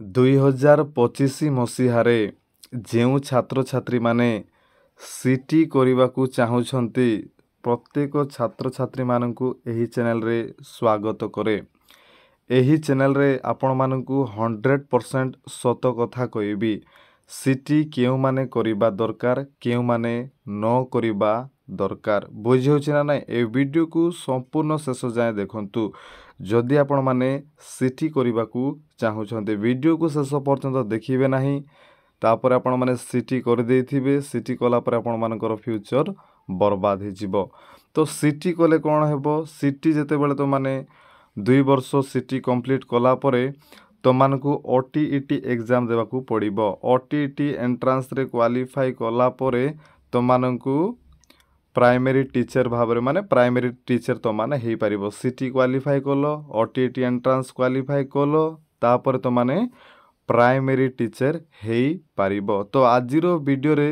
2025 ମସିହାରେ ଯେଉଁ ଛାତ୍ରଛାତ୍ରୀମାନେ ସିଟି କରିବାକୁ ଚାହୁଁଛନ୍ତି ପ୍ରତ୍ୟେକ ଛାତ୍ରଛାତ୍ରୀମାନଙ୍କୁ ଏହି ଚ୍ୟାନେଲରେ ସ୍ୱାଗତ କରେ। ଏହି ଚ୍ୟାନେଲରେ ଆପଣମାନଙ୍କୁ 100% ସତ କଥା କହିବି। ସିଟି କେଉଁମାନେ କରିବା ଦରକାର, କେଉଁମାନେ ନ କରିବା ଦରକାର, ବୁଝିହେଉଛି ନା ନାହିଁ। ଏ ଭିଡ଼ିଓକୁ ସମ୍ପୂର୍ଣ୍ଣ ଶେଷ ଯାଏଁ ଦେଖନ୍ତୁ ଯଦି ଆପଣମାନେ ସିଟି କରିବାକୁ ଚାହୁଁଛନ୍ତି। ଭିଡ଼ିଓକୁ ଶେଷ ପର୍ଯ୍ୟନ୍ତ ଦେଖିବେ ନାହିଁ, ତାପରେ ଆପଣମାନେ ସିଟି କରିଦେଇଥିବେ। ସିଟି କଲା ପରେ ଆପଣମାନଙ୍କର ଫ୍ୟୁଚର ବର୍ବାଦ ହେଇଯିବ। ତ ସିଟି କଲେ କ'ଣ ହେବ, ସିଟି ଯେତେବେଳେ ତୁମମାନେ 2 ବର୍ଷ ସିଟି କମ୍ପ୍ଲିଟ୍ କଲା ପରେ ତୁମମାନଙ୍କୁ OTET ଏକ୍ଜାମ୍ ଦେବାକୁ ପଡ଼ିବ। OTET ଏଣ୍ଟ୍ରାନ୍ସରେ କ୍ୱାଲିଫାଇ କଲା ପରେ ତୁମମାନଙ୍କୁ ପ୍ରାଇମେରୀ ଟିଚର ଭାବରେ ପ୍ରାଇମେରୀ ଟିଚର ତୁମମାନେ ହେଇପାରିବ। ସିଟି କ୍ୱାଲିଫାଇ କଲ, OTET ଏଣ୍ଟ୍ରାନ୍ସ କ୍ୱାଲିଫାଇ କଲ, ତାପରେ ତୁମମାନେ ପ୍ରାଇମେରୀ ଟିଚର ହେଇପାରିବ। ତ ଆଜିର ଭିଡ଼ିଓରେ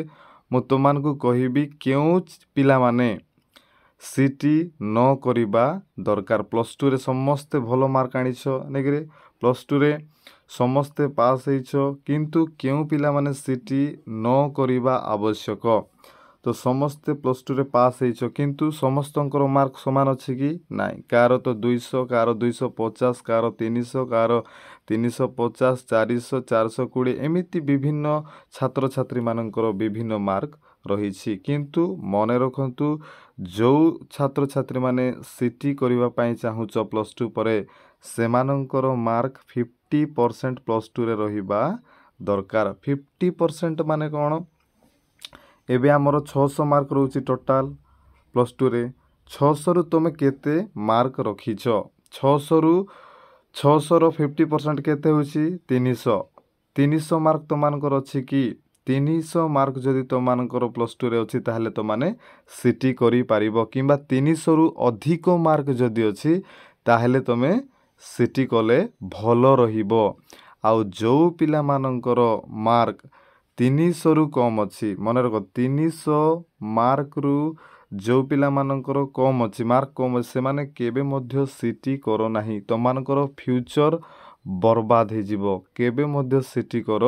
ମୁଁ ତୁମମାନଙ୍କୁ କହିବି କେଉଁ ପିଲାମାନେ ସିଟି ନ କରିବା ଦରକାର। +2ରେ ସମସ୍ତେ ଭଲ ମାର୍କ ଆଣିଛ ନେଇକିରି, +2ରେ ସମସ୍ତେ ପାସ୍ ହେଇଛ, କିନ୍ତୁ କେଉଁ ପିଲାମାନେ ସିଟି ନ କରିବା ଆବଶ୍ୟକ। ତ ସମସ୍ତେ +2ରେ ପାସ୍ ହେଇଛ, କିନ୍ତୁ ସମସ୍ତଙ୍କର ମାର୍କ ସମାନ ଅଛି କି ନାହିଁ। କାହାର ତ 200, କାହାର 250, କାହାର 300, କାହାର 350, 400, 420, ଏମିତି ବିଭିନ୍ନ ଛାତ୍ରଛାତ୍ରୀମାନଙ୍କର ବିଭିନ୍ନ ମାର୍କ ରହିଛି। କିନ୍ତୁ ମନେ ରଖନ୍ତୁ, ଯେଉଁ ଛାତ୍ରଛାତ୍ରୀମାନେ ସିଟି କରିବା ପାଇଁ ଚାହୁଁଛ +2 ପରେ, ସେମାନଙ୍କର ମାର୍କ 50% +2ରେ ରହିବା ଦରକାର। 50% ମାନେ କ'ଣ, ଏବେ ଆମର 600 ମାର୍କ ରହୁଛି ଟୋଟାଲ +2ରେ। 600ରୁ ତୁମେ କେତେ ମାର୍କ ରଖିଛ? 600ର 50% କେତେ ହେଉଛି? 300। 300 ମାର୍କ ତୁମମାନଙ୍କର ଅଛି କି? 300 ମାର୍କ ଯଦି ତୁମମାନଙ୍କର +2ରେ ଅଛି, ତାହେଲେ ତୁମମାନେ ସିଟି କରିପାରିବ। କିମ୍ବା 300ରୁ ଅଧିକ ମାର୍କ ଯଦି ଅଛି, ତାହେଲେ ତୁମେ ସିଟି କଲେ ଭଲ ରହିବ। ଆଉ ଯେଉଁ ପିଲାମାନଙ୍କର ମାର୍କ 300ରୁ କମ୍ ଅଛି, ମନେ ରଖ 300 ମାର୍କରୁ ଯେଉଁ ପିଲାମାନଙ୍କର କମ୍ ଅଛି, ମାର୍କ କମ୍ ଅଛି, ସେମାନେ କେବେ ମଧ୍ୟ ସିଟି କର ନାହିଁ। ତୁମମାନଙ୍କର ଫ୍ୟୁଚର ବର୍ବାଦ ହେଇଯିବ। କେବେ ମଧ୍ୟ ସିଟି କର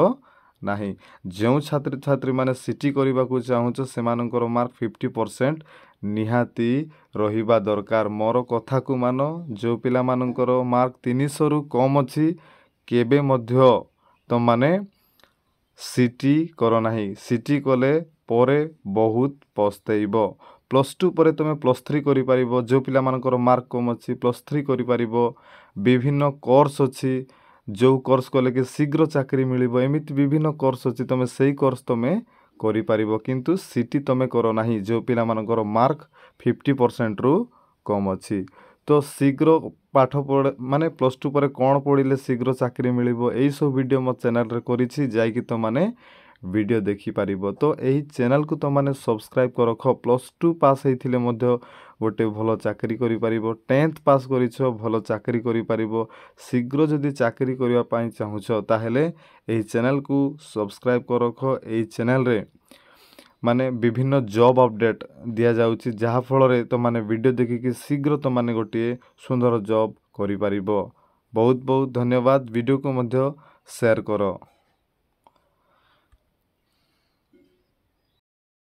ନାହିଁ। ଯେଉଁ ଛାତ୍ରଛାତ୍ରୀମାନେ ସିଟି କରିବାକୁ ଚାହୁଁଛ, ସେମାନଙ୍କର ମାର୍କ 50% ନିହାତି ରହିବା ଦରକାର। ମୋର କଥାକୁ ମାନ। ଯେଉଁ ପିଲାମାନଙ୍କର ମାର୍କ 300ରୁ କମ୍ ଅଛି, କେବେ ମଧ୍ୟ ତୁମମାନେ ସିଟି କର ନାହିଁ। ସିଟି କଲେ ପରେ ବହୁତ ପସ୍ତେଇବ। +2 ପରେ ତୁମେ +3 କରିପାରିବ। ଯେଉଁ ପିଲାମାନଙ୍କର ମାର୍କ କମ୍ ଅଛି, +3 କରିପାରିବ। ବିଭିନ୍ନ କୋର୍ସ ଅଛି, ଯେଉଁ କୋର୍ସ କଲେ କି ଶୀଘ୍ର ଚାକିରି ମିଳିବ, ଏମିତି ବିଭିନ୍ନ କୋର୍ସ ଅଛି, ତୁମେ ସେଇ କୋର୍ସ ତୁମେ କରିପାରିବ। କିନ୍ତୁ ସିଟି ତୁମେ କର ନାହିଁ ଯେଉଁ ପିଲାମାନଙ୍କର ମାର୍କ 50%ରୁ କମ୍ ଅଛି। ତ ଶୀଘ୍ର ପାଠ ପଢ଼, +2 ପରେ କ'ଣ ପଢ଼ିଲେ ଶୀଘ୍ର ଚାକିରି ମିଳିବ, ଏଇସବୁ ଭିଡ଼ିଓ ମୋ ଚ୍ୟାନେଲରେ କରିଛି, ଯାଇକି ତୁମମାନେ ଭିଡ଼ିଓ ଦେଖିପାରିବ। ତ ଏହି ଚ୍ୟାନେଲକୁ ତୁମମାନେ ସବସ୍କ୍ରାଇବ୍ ରଖ। +2 ପାସ୍ ହେଇଥିଲେ ମଧ୍ୟ ଗୋଟେ ଭଲ ଚାକିରି କରିପାରିବ। 10th ପାସ୍ କରିଛ, ଭଲ ଚାକିରି କରିପାରିବ। ଶୀଘ୍ର ଯଦି ଚାକିରି କରିବା ପାଇଁ ଚାହୁଁଛ, ତାହେଲେ ଏହି ଚ୍ୟାନେଲକୁ ସବସ୍କ୍ରାଇବ୍ ରଖ। ଏହି ଚ୍ୟାନେଲରେ ବିଭିନ୍ନ ଜବ୍ ଅପଡ଼େଟ୍ ଦିଆଯାଉଛି, ଯାହାଫଳରେ ତୁମମାନେ ଭିଡ଼ିଓ ଦେଖିକି ଶୀଘ୍ର ତୁମମାନେ ଗୋଟିଏ ସୁନ୍ଦର ଜବ୍ କରିପାରିବ। ବହୁତ ବହୁତ ଧନ୍ୟବାଦ। ଭିଡ଼ିଓକୁ ମଧ୍ୟ ସେୟାର କର।